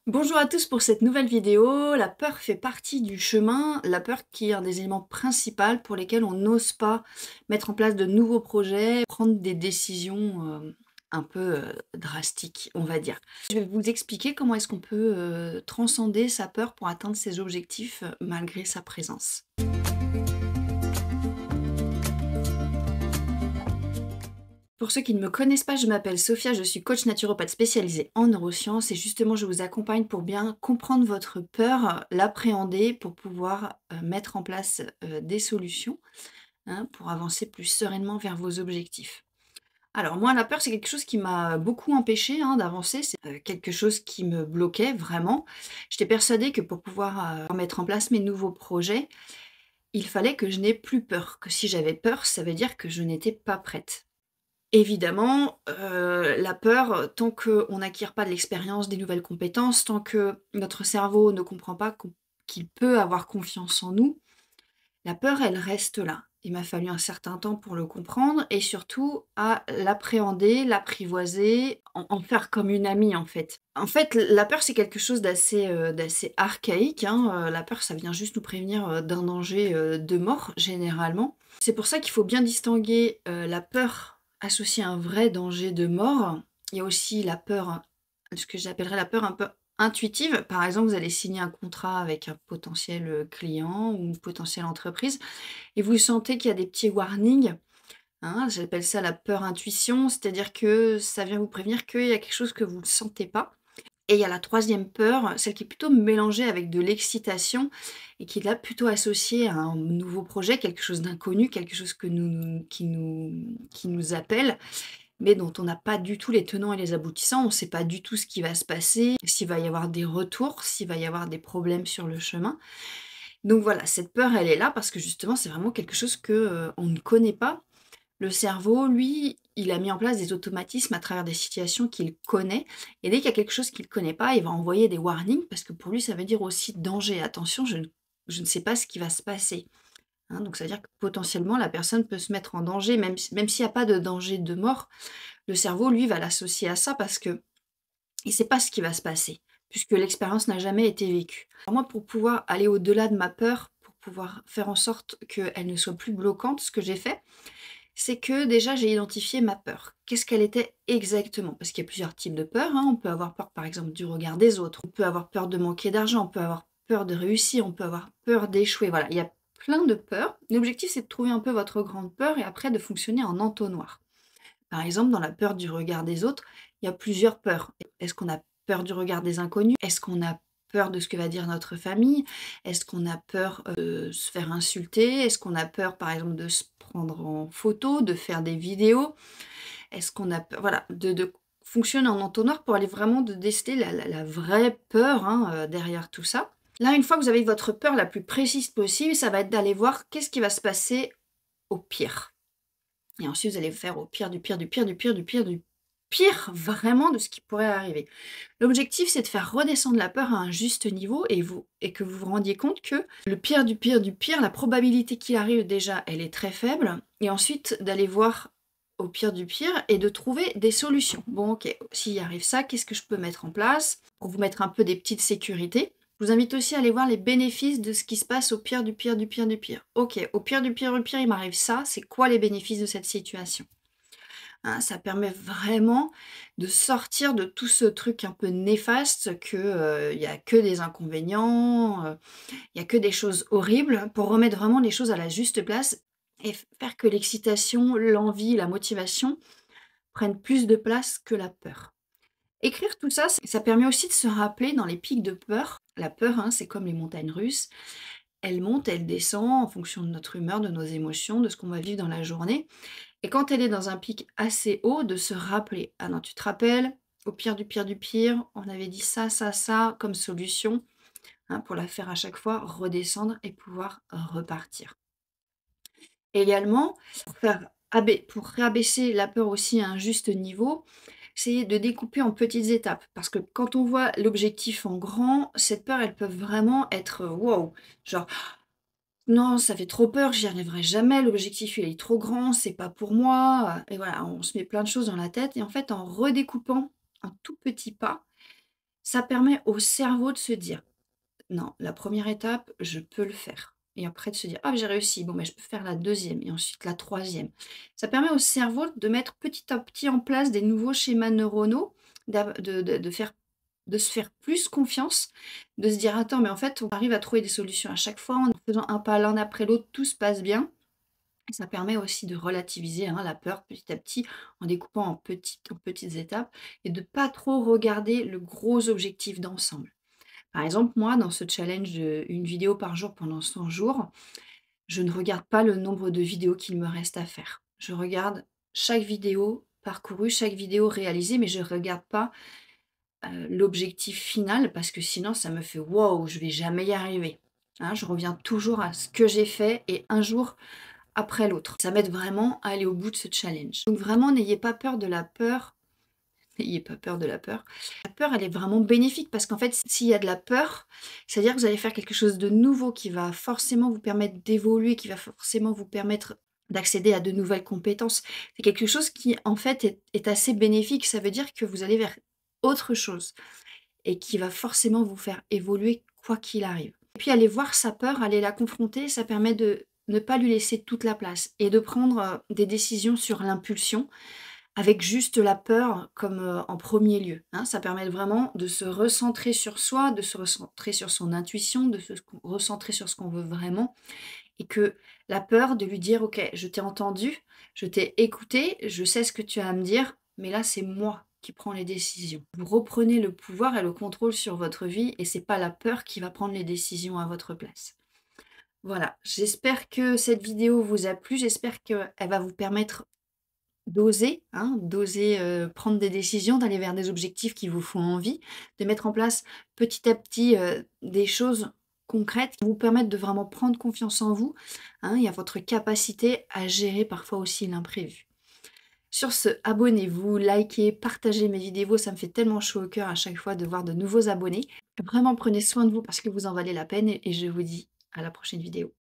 Bonjour à tous pour cette nouvelle vidéo. La peur fait partie du chemin, la peur qui est un des éléments principaux pour lesquels on n'ose pas mettre en place de nouveaux projets, prendre des décisions un peu drastiques, on va dire. Je vais vous expliquer comment est-ce qu'on peut transcender sa peur pour atteindre ses objectifs malgré sa présence. Pour ceux qui ne me connaissent pas, je m'appelle Sophia, je suis coach naturopathe spécialisée en neurosciences et justement je vous accompagne pour bien comprendre votre peur, l'appréhender pour pouvoir mettre en place des solutions, hein, pour avancer plus sereinement vers vos objectifs. Alors moi, la peur, c'est quelque chose qui m'a beaucoup empêché d'avancer, c'est quelque chose qui me bloquait vraiment. J'étais persuadée que pour pouvoir mettre en place mes nouveaux projets, il fallait que je n'ai plus peur, que si j'avais peur, ça veut dire que je n'étais pas prête. Évidemment, la peur, tant qu'on n'acquiert pas de l'expérience, des nouvelles compétences, tant que notre cerveau ne comprend pas qu'il peut avoir confiance en nous, la peur, elle reste là. Il m'a fallu un certain temps pour le comprendre et surtout à l'appréhender, l'apprivoiser, en faire comme une amie, en fait. En fait, la peur, c'est quelque chose d'assez archaïque, hein, la peur, ça vient juste nous prévenir, d'un danger, de mort, généralement. C'est pour ça qu'il faut bien distinguer, la peur associée à un vrai danger de mort. Il y a aussi la peur, ce que j'appellerais la peur un peu intuitive. Par exemple, vous allez signer un contrat avec un potentiel, client ou une potentielle entreprise et vous sentez qu'il y a des petits warnings, hein, j'appelle ça la peur intuition, c'est-à-dire que ça vient vous prévenir qu'il y a quelque chose que vous ne sentez pas. Et il y a la troisième peur, celle qui est plutôt mélangée avec de l'excitation et qui est là plutôt associée à un nouveau projet, quelque chose d'inconnu, quelque chose qui nous appelle, mais dont on n'a pas du tout les tenants et les aboutissants. On ne sait pas du tout ce qui va se passer, s'il va y avoir des retours, s'il va y avoir des problèmes sur le chemin. Donc voilà, cette peur, elle est là parce que justement, c'est vraiment quelque chose que, on ne connaît pas. Le cerveau, lui, il a mis en place des automatismes à travers des situations qu'il connaît et dès qu'il y a quelque chose qu'il ne connaît pas, il va envoyer des warnings parce que pour lui, ça veut dire aussi danger. Attention, je ne sais pas ce qui va se passer, hein. Donc ça veut dire que potentiellement la personne peut se mettre en danger même s'il y a pas de danger de mort, le cerveau, lui, va l'associer à ça parce qu'il ne sait pas ce qui va se passer, puisque l'expérience n'a jamais été vécue. Alors moi, pour pouvoir aller au-delà de ma peur, pour pouvoir faire en sorte qu'elle ne soit plus bloquante, ce que j'ai fait, c'est que déjà j'ai identifié ma peur. Qu'est-ce qu'elle était exactement? Parce qu'il y a plusieurs types de peurs, hein. On peut avoir peur par exemple du regard des autres, on peut avoir peur de manquer d'argent, on peut avoir peur de réussir, on peut avoir peur d'échouer. Voilà, il y a plein de peurs. L'objectif c'est de trouver un peu votre grande peur et après de fonctionner en entonnoir. Par exemple, dans la peur du regard des autres, il y a plusieurs peurs. Est-ce qu'on a peur du regard des inconnus? Est-ce qu'on a peur de ce que va dire notre famille? Est-ce qu'on a peur, de se faire insulter? Est-ce qu'on a peur, par exemple, de se prendre en photo, de faire des vidéos? Est-ce qu'on a peur voilà, de fonctionner en entonnoir pour aller vraiment de déceler la vraie peur, hein, derrière tout ça. Là, une fois que vous avez votre peur la plus précise possible, ça va être d'aller voir qu'est-ce qui va se passer au pire. Et ensuite, vous allez faire au pire, du pire, du pire, du pire, du pire, du pire vraiment de ce qui pourrait arriver. L'objectif, c'est de faire redescendre la peur à un juste niveau et que vous vous rendiez compte que le pire du pire du pire, la probabilité qu'il arrive déjà, elle est très faible. Et ensuite, d'aller voir au pire du pire et de trouver des solutions. Bon, ok, s'il arrive ça, qu'est-ce que je peux mettre en place pour vous mettre un peu des petites sécurités? Je vous invite aussi à aller voir les bénéfices de ce qui se passe au pire du pire du pire du pire. Ok, au pire du pire du pire, il m'arrive ça, c'est quoi les bénéfices de cette situation? Hein, ça permet vraiment de sortir de tout ce truc un peu néfaste que, il y a que des inconvénients, il y a que des choses horribles, pour remettre vraiment les choses à la juste place et faire que l'excitation, l'envie, la motivation prennent plus de place que la peur. Écrire tout ça, ça permet aussi de se rappeler dans les pics de peur. La peur, hein, c'est comme les montagnes russes. Elle monte, elle descend en fonction de notre humeur, de nos émotions, de ce qu'on va vivre dans la journée. Et quand elle est dans un pic assez haut, de se rappeler: «Ah non, tu te rappelles, au pire du pire, on avait dit ça, ça, ça comme solution», hein, pour la faire à chaque fois redescendre et pouvoir repartir. Également, pour rabaisser la peur aussi à un juste niveau, essayer de découper en petites étapes. Parce que quand on voit l'objectif en grand, cette peur, elle peut vraiment être, waouh! Genre: «Non, ça fait trop peur, j'y arriverai jamais, l'objectif, il est trop grand, c'est pas pour moi», et voilà, on se met plein de choses dans la tête et en fait, en redécoupant en tout petits pas, Ça permet au cerveau de se dire: «Non, la première étape, je peux le faire» et après de se dire: «Ah, j'ai réussi, bon, ben, je peux faire la deuxième et ensuite la troisième». Ça permet au cerveau de mettre petit à petit en place des nouveaux schémas neuronaux, de se faire plus confiance, de se dire: «Attends, mais en fait, on arrive à trouver des solutions à chaque fois en faisant un pas l'un après l'autre, tout se passe bien». Et ça permet aussi de relativiser, hein, la peur petit à petit, en découpant en petites étapes et de pas trop regarder le gros objectif d'ensemble. Par exemple, moi, dans ce challenge de 1 vidéo par jour pendant 100 jours, je ne regarde pas le nombre de vidéos qu'il me reste à faire. Je regarde chaque vidéo parcourue, chaque vidéo réalisée, mais je ne regarde pas, l'objectif final parce que sinon ça me fait: «Waouh, je vais jamais y arriver». Hein, je reviens toujours à ce que j'ai fait et un jour après l'autre. Ça m'aide vraiment à aller au bout de ce challenge. Donc vraiment, n'ayez pas peur de la peur. N'ayez pas peur de la peur. La peur, elle est vraiment bénéfique parce qu'en fait, s'il y a de la peur, c'est-à-dire que vous allez faire quelque chose de nouveau qui va forcément vous permettre d'évoluer, qui va forcément vous permettre d'accéder à de nouvelles compétences. C'est quelque chose qui, en fait, est assez bénéfique. Ça veut dire que vous allez vers autre chose et qui va forcément vous faire évoluer quoi qu'il arrive. Et puis aller voir sa peur, aller la confronter, ça permet de ne pas lui laisser toute la place et de prendre, des décisions sur l'impulsion avec juste la peur comme, en premier lieu, hein. Ça permet vraiment de se recentrer sur soi, de se recentrer sur son intuition, de se recentrer sur ce qu'on veut vraiment et que la peur de lui dire: «OK, je t'ai entendu, je t'ai écouté, je sais ce que tu as à me dire, mais là, c'est moi qui prends les décisions». Vous reprenez le pouvoir et le contrôle sur votre vie et c'est pas la peur qui va prendre les décisions à votre place. Voilà, j'espère que cette vidéo vous a plu, j'espère qu'elle va vous permettre d'oser, hein, d'oser, prendre des décisions, d'aller vers des objectifs qui vous font envie, de mettre en place petit à petit, des choses concrètes qui vous permettent de vraiment prendre confiance en vous, hein, et à votre capacité à gérer parfois aussi l'imprévu. Sur ce, abonnez-vous, likez, partagez mes vidéos, ça me fait tellement chaud au cœur à chaque fois de voir de nouveaux abonnés. Vraiment prenez soin de vous parce que vous en valez la peine et je vous dis à la prochaine vidéo.